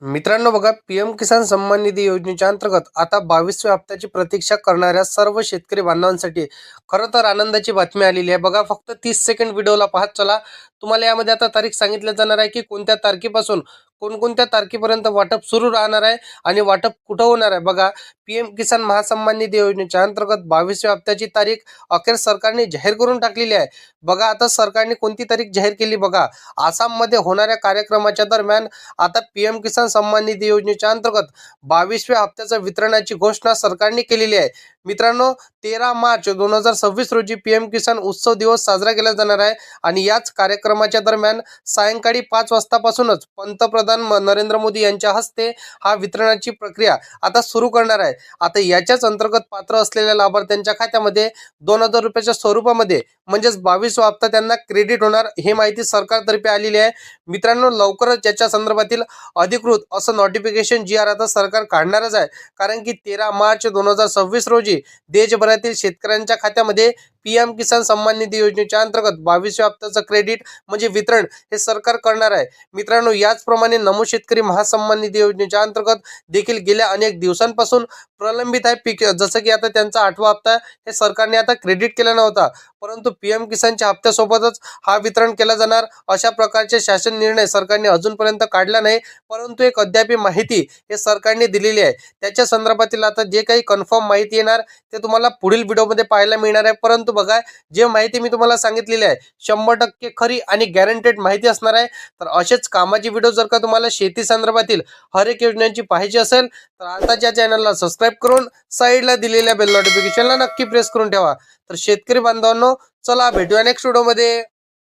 मित्रांनो बघा, पीएम किसान सन्मान निधी योजनेच्या अंतर्गत आता 22व्या हप्त्याची प्रतीक्षा करणाऱ्या सर्व शेतकरी बांधवांसाठी खरं तर आनंदाची बातमी आलेली आहे. बघा, फक्त 30 सेकंड व्हिडिओला पाहत चला. तुम्हाला यामध्ये आता तारीख सांगितली जाणार आहे की कोणत्या तारखेपासून कोणकोणत्या तारखेपर्यंत वाटप सुरू राहणार आहे आणि वाटप कुठं होणार आहे. बघा, पीएम किसान महासन्मान निधी योजनेच्या अंतर्गत 22व्या हप्त्याची तारीख अखेर सरकारने जाहीर करून टाकलेली आहे. बघा, आता सरकारने कोणती तारीख जाहीर केली. बघा, आसाममध्ये होणाऱ्या कार्यक्रमाच्या दरम्यान आता पीएम किसान सन्मान निधी योजनेच्या अंतर्गत 22व्या हप्त्याच्या वितरणाची घोषणा सरकारने केलेली आहे. मित्रांनो, 13 मार्च 2026 रोजी पीएम किसान उत्सव दिवस साजरा केला जाणार आहे आणि याच कार्यक्रमाच्या दरम्यान सायंकाळी 5 वाजतापासूनच पंतप्रधान नरेंद्र मोदी यांच्या हस्ते हा वितरणाची प्रक्रिया आता सुरू करणार आहे. आता याच्याच अंतर्गत पात्र असलेल्या लाभार्थ्यांच्या खात्यामध्ये 2000 रुपयाच्या स्वरूपामध्ये म्हणजेच 22वा हप्ता त्यांना क्रेडिट होणार, ही माहिती सरकारतर्फे आलेली आहे. मित्रांनो, लवकरच याच्या संदर्भातील अधिकृत असं नोटिफिकेशन जी आर आता सरकार काढणारच आहे. कारण की 13 मार्च 2026 रोजी देशभरातील शेतकऱ्यांच्या खात्यामध्ये पीएम किसान सन्मान निधी योजनेच्या अंतर्गत 22व्या हप्त्याचं क्रेडिट म्हणजे वितरण हे सरकार करणार आहे. मित्रांनो, याचप्रमाणे नमो शेतकरी महासन्मान निधी योजनेच्या अंतर्गत देखील गेल्या अनेक दिवसांपासून प्रलंबित आहे पीक, जसं की आता त्यांचा 8वा हप्ता हे सरकारने आता क्रेडिट केला नव्हता, परंतु पीएम किसानच्या हप्त्यासोबतच हा वितरण केला जाणार अशा प्रकारचे शासन निर्णय सरकारने अजूनपर्यंत काढला नाही. परंतु एक अद्याप माहिती हे सरकारने दिलेली आहे. त्याच्या संदर्भातील आता जे काही कन्फर्म माहिती येणार ते तुम्हाला पुढील व्हिडिओमध्ये पाहायला मिळणार आहे. परंतु बघा, जे माहिती मी तुम्हाला सांगितलेली आहे 100% खरी आणि गॅरंटेड माहिती असणार आहे. तर असेच कामाची व्हिडिओ जर का तुम्हाला शेती संदर्भातील हर एक योजनांची पाहिजे असेल तर आताच्या चॅनलला सबस्क्राईब करून साईडला दिलेल्या बेल नोटिफिकेशनला नक्की प्रेस करून ठेवा. तर शेतकरी बांधवांनो, चला भेटूया नेक्स्ट व्हिडिओमध्ये.